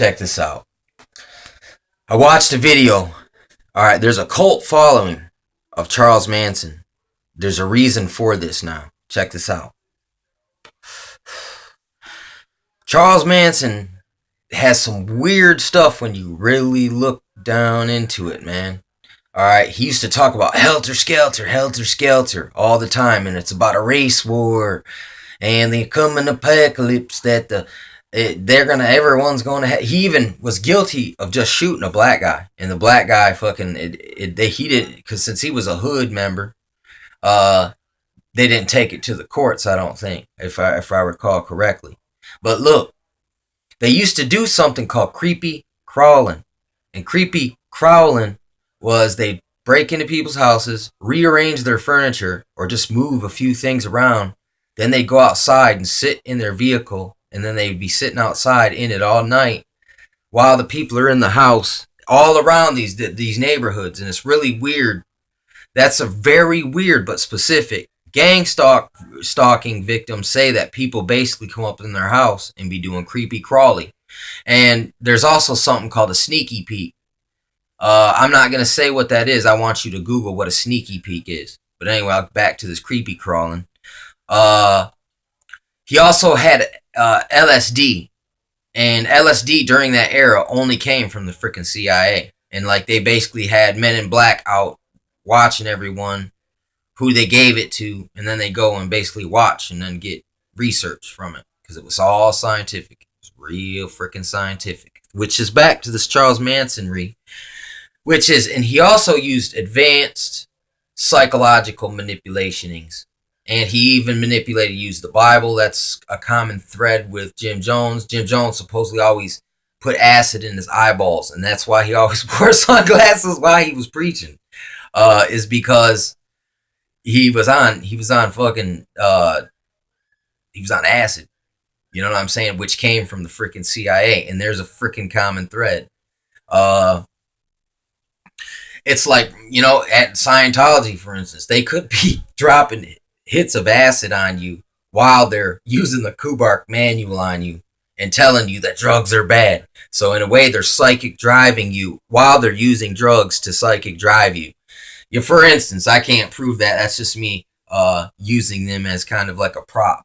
Check this out. I watched a video. All right, there's a cult following of Charles Manson. There's a reason for this now. Check this out. Charles Manson has some weird stuff when you really look down into it, man. All right, he used to talk about helter skelter all the time, and it's about a race war and the coming apocalypse that everyone's gonna. He even was guilty of just shooting a black guy, and the black guy fucking he didn't, because since he was a hood member, they didn't take it to the courts. I don't think, if I recall correctly. But look, they used to do something called creepy crawling, and creepy crawling was they break into people's houses, rearrange their furniture, or just move a few things around. Then they'd go outside and sit in their vehicle, and then they'd be sitting outside in it all night while the people are in the house all around these neighborhoods. And it's really weird. That's a very weird but specific. Stalking victims say that people basically come up in their house and be doing creepy crawly. And there's also something called a sneaky peek. I'm not going to say what that is. I want you to Google what a sneaky peek is. But anyway, back to this creepy crawling. He also had LSD. And LSD during that era only came from the freaking CIA. And like they basically had men in black out watching everyone who they gave it to. And then they go and basically watch and then get research from it. Because it was all scientific. It was real freaking scientific. Which is back to this Charles Manson and he also used advanced psychological manipulationings. And he even used the Bible. That's a common thread with Jim Jones. Jim Jones supposedly always put acid in his eyeballs. And that's why he always wore sunglasses while he was preaching. Is because he was on acid. You know what I'm saying? Which came from the freaking CIA. And there's a freaking common thread. It's like, at Scientology, for instance, they could be dropping hits of acid on you while they're using the Kubark manual on you and telling you that drugs are bad. So in a way, they're psychic driving you while they're using drugs to psychic drive you. For instance, I can't prove that. That's just me using them as kind of like a prop.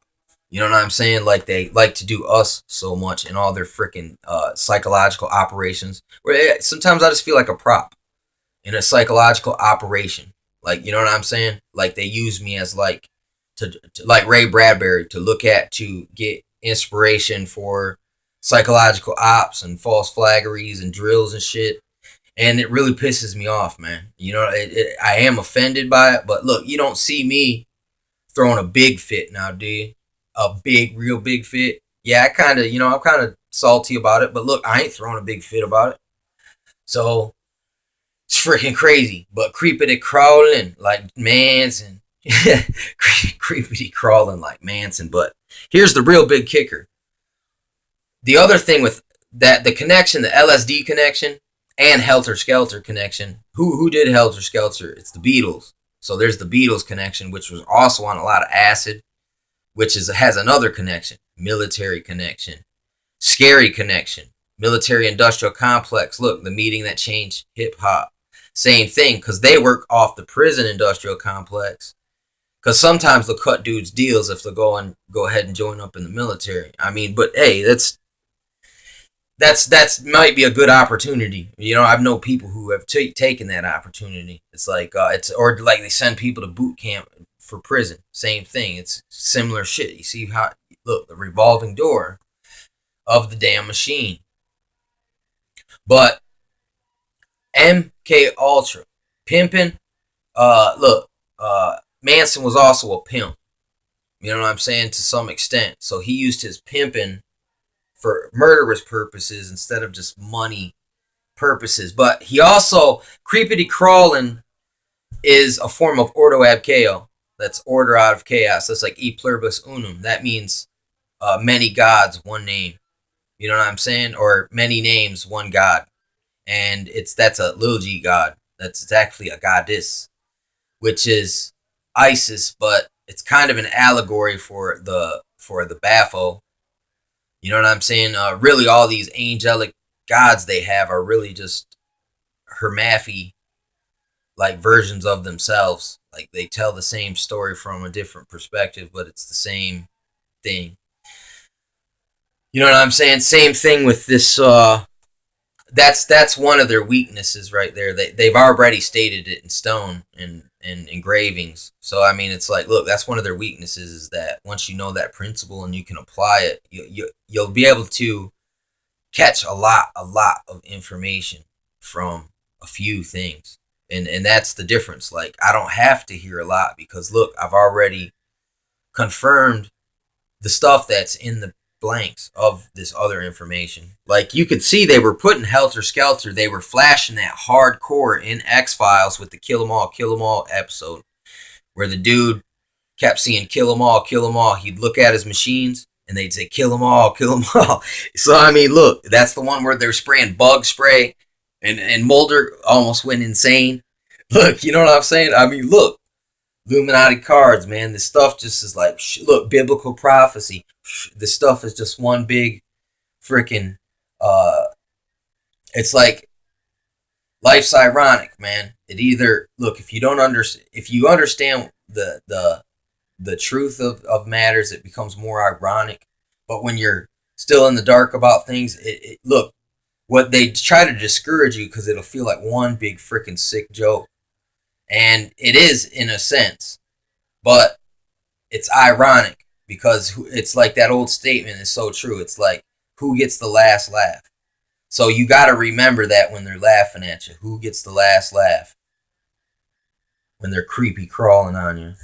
You know what I'm saying? Like they like to do us so much in all their freaking psychological operations. Where sometimes I just feel like a prop in a psychological operation. Like, you know what I'm saying? Like they use me as like like Ray Bradbury to get inspiration for psychological ops and false flaggeries and drills and shit. And it really pisses me off, man. I am offended by it. But look, you don't see me throwing a big fit now, do you? A real big fit. Yeah, I'm kind of salty about it. But look, I ain't throwing a big fit about it. So it's freaking crazy. But creepity crawling like Manson. Creepity crawling like Manson. But here's the real big kicker. The other thing with that, the connection, the LSD connection and Helter Skelter connection. Who did Helter Skelter? It's the Beatles. So there's the Beatles connection, which was also on a lot of acid, which has another connection. Military connection. Scary connection. Military industrial complex. Look, the meeting that changed hip hop. Same thing, because they work off the prison industrial complex. Because sometimes they'll cut dudes deals if they'll go ahead and join up in the military. I mean, but hey, that's might be a good opportunity. I've known people who have taken that opportunity. It's like or like they send people to boot camp for prison. Same thing. It's similar shit. You see how the revolving door of the damn machine. But MK Ultra pimping. Manson was also a pimp. You know what I'm saying? To some extent. So he used his pimping for murderous purposes instead of just money purposes. But he also, creepity crawling is a form of ordo ab chaos. That's order out of chaos. That's like e pluribus unum. That means many gods, one name. You know what I'm saying? Or many names, one god. And that's a little g god. It's actually a goddess, which is Isis, but it's kind of an allegory for the Bapho. You know what I'm saying? Really, all these angelic gods they have are really just hermaphy like versions of themselves. Like they tell the same story from a different perspective, but it's the same thing. You know what I'm saying? Same thing with this. That's one of their weaknesses right there. They've already stated it in stone and engravings. So I mean, it's like, look, that's one of their weaknesses is that once you know that principle and you can apply it, you'll be able to catch a lot of information from a few things. And that's the difference. Like I don't have to hear a lot because look, I've already confirmed the stuff that's in the blanks of this other information. Like you could see they were putting Helter Skelter, they were flashing that hardcore in X-Files with the Kill 'em all episode where the dude kept seeing kill 'em all. He'd look at his machines and they'd say kill 'em all. So I mean, look, that's the one where they're spraying bug spray and Mulder almost went insane. Look, you know what I'm saying? I mean, look, Illuminati cards, man. This stuff just is like, look, biblical prophecy. This stuff is just one big freaking. It's like life's ironic, man. It either look if you don't understand, if you understand the truth of matters, it becomes more ironic. But when you're still in the dark about things, look what they try to discourage you because it'll feel like one big freaking sick joke, and it is in a sense, but it's ironic because it's like that old statement is so true. It's like who gets the last laugh. So you got to remember that when they're laughing at you, who gets the last laugh when they're creepy crawling on you.